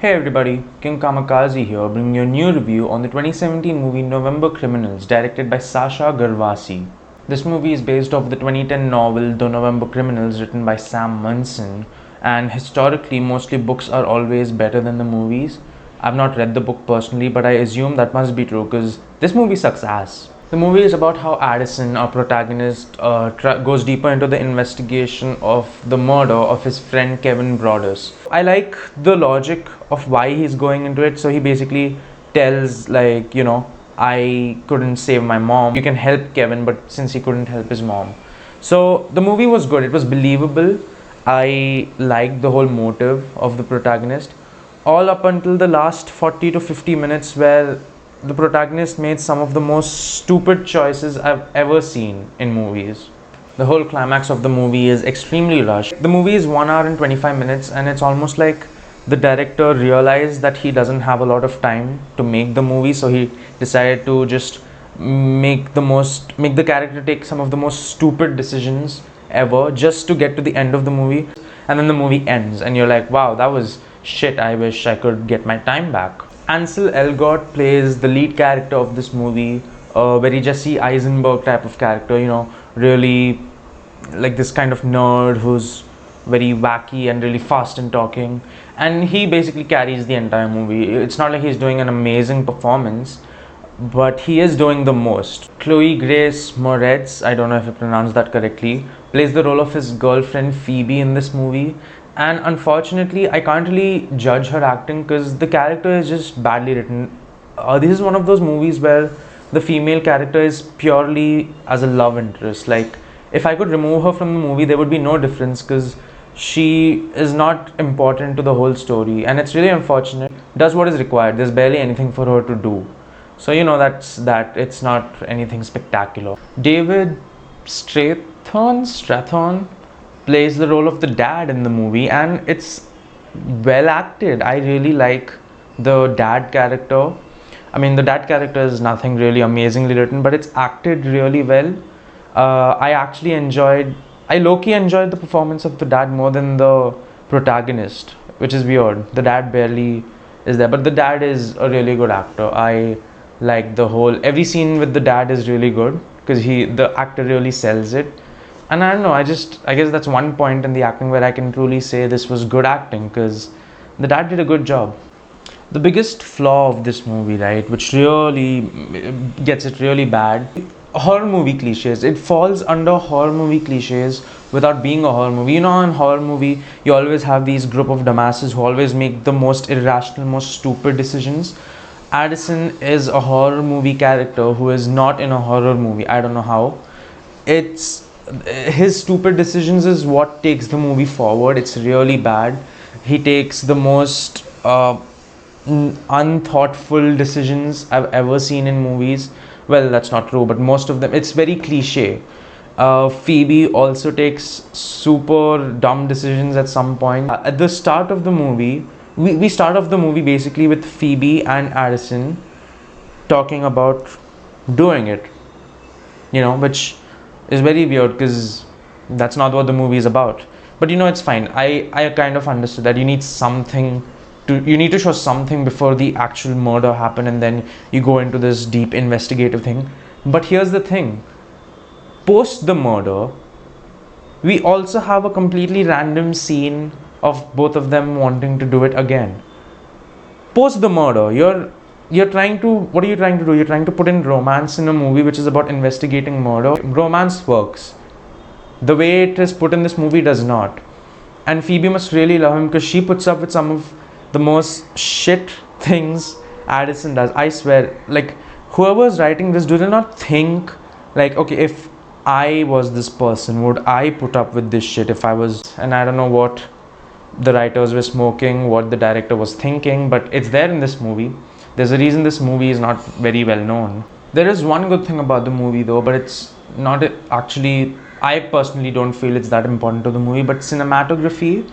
Hey everybody, King Kamikaze here, bringing you a new review on the 2017 movie November Criminals, directed by Sasha Gervasi. This movie is based off the 2010 novel The November Criminals, written by Sam Munson, and historically, mostly books are always better than the movies. I've not read the book personally, but I assume that must be true because this movie sucks ass. The movie is about how Addison, our protagonist, goes deeper into the investigation of the murder of his friend Kevin Brodus. I like the logic of why he's going into it. So he basically tells, I couldn't save my mom. You can help Kevin, but since he couldn't help his mom. So the movie was good. It was believable. I liked the whole motive of the protagonist. All up until the last 40 to 50 minutes where the protagonist made some of the most stupid choices I've ever seen in movies. The whole climax of the movie is extremely rushed. The movie is 1 hour and 25 minutes, and it's almost like the director realized that he doesn't have a lot of time to make the movie, so he decided to just make the character take some of the most stupid decisions ever just to get to the end of the movie. And then the movie ends, and you're like, wow, that was shit. I wish I could get my time back. Ansel Elgort plays the lead character of this movie, a very Jesse Eisenberg type of character, really like this kind of nerd who's very wacky and really fast in talking. And he basically carries the entire movie. It's not like he's doing an amazing performance, but he is doing the most. Chloe Grace Moretz, I don't know if I pronounced that correctly, plays the role of his girlfriend Phoebe in this movie. And unfortunately, I can't really judge her acting because the character is just badly written. This is one of those movies where the female character is purely as a love interest. Like, if I could remove her from the movie, there would be no difference because she is not important to the whole story. And it's really unfortunate. Does what is required. There's barely anything for her to do. So, that's that. It's not anything spectacular. David Strathern plays the role of the dad in the movie, and it's well acted. I really like the dad character. I mean, the dad character is nothing really amazingly written, but it's acted really well. I low-key enjoyed the performance of the dad more than the protagonist, which is weird. The dad barely is there, but the dad is a really good actor. I like every scene with the dad is really good because the actor really sells it. And I don't know, I guess that's one point in the acting where I can truly say this was good acting because the dad did a good job. The biggest flaw of this movie, right, which really gets it really bad, horror movie cliches. It falls under horror movie cliches without being a horror movie. In horror movie, you always have these group of dumbasses who always make the most irrational, most stupid decisions. Addison is a horror movie character who is not in a horror movie. I don't know how. His stupid decisions is what takes the movie forward. It's really bad. He takes the most unthoughtful decisions I've ever seen in movies. Well, that's not true, but most of them, it's very cliche. Phoebe also takes super dumb decisions at some point. At the start of the movie, we start off the movie basically with Phoebe and Addison talking about doing it, which is very weird because that's not what the movie is about. But it's fine. I kind of understood that you need to show something before the actual murder happened, and then you go into this deep investigative thing. But here's the thing. Post the murder, we also have a completely random scene of both of them wanting to do it again. Post the murder, what are you trying to do? You're trying to put in romance in a movie which is about investigating murder. Romance works. The way it is put in this movie does not. And Phoebe must really love him because she puts up with some of the most shit things Addison does. I swear, whoever's writing this, do they not think, okay, if I was this person, would I put up with this shit if I was, and I don't know what the writers were smoking, what the director was thinking, but it's there in this movie. There's a reason this movie is not very well known. There is one good thing about the movie though, but it's not actually, I personally don't feel it's that important to the movie, but cinematography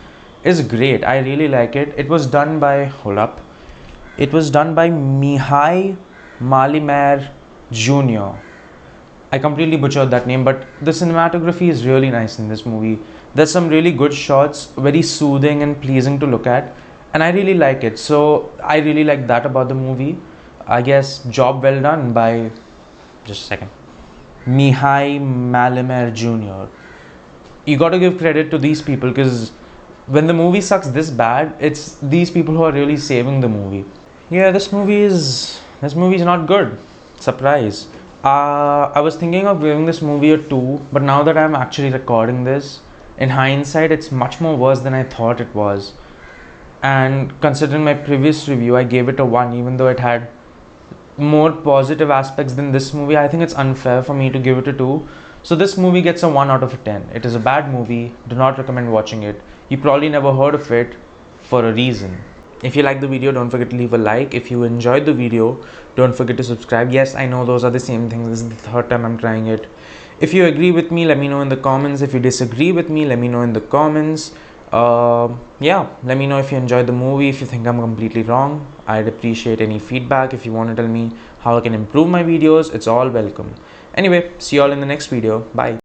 is great. I really like it. It was done by Mihai Malimer Jr. I completely butchered that name, but the cinematography is really nice in this movie. There's some really good shots, very soothing and pleasing to look at. and I really like it. So I really like that about the movie. I guess job well done by, just a second, Mihai Malimer Jr. You got to give credit to these people, because when the movie sucks this bad, it's these people who are really saving the movie. Yeah, this movie is not good. Surprise. I was thinking of giving this movie a 2, but now that I'm actually recording this, in hindsight, it's much more worse than I thought it was. And considering my previous review, I gave it a 1, even though it had more positive aspects than this movie. I think it's unfair for me to give it a 2. So this movie gets a 1 out of a 10. It is a bad movie. Do not recommend watching it. You probably never heard of it for a reason. If you like the video, don't forget to leave a like. If you enjoyed the video, don't forget to subscribe. Yes, I know those are the same things. This is the third time I'm trying it. If you agree with me, let me know in the comments. If you disagree with me, let me know in the comments. Yeah, let me know if you enjoyed the movie. If you think I'm completely wrong, I'd appreciate any feedback. If you want to tell me how I can improve my videos, it's all welcome. Anyway, see you all in the next video. Bye.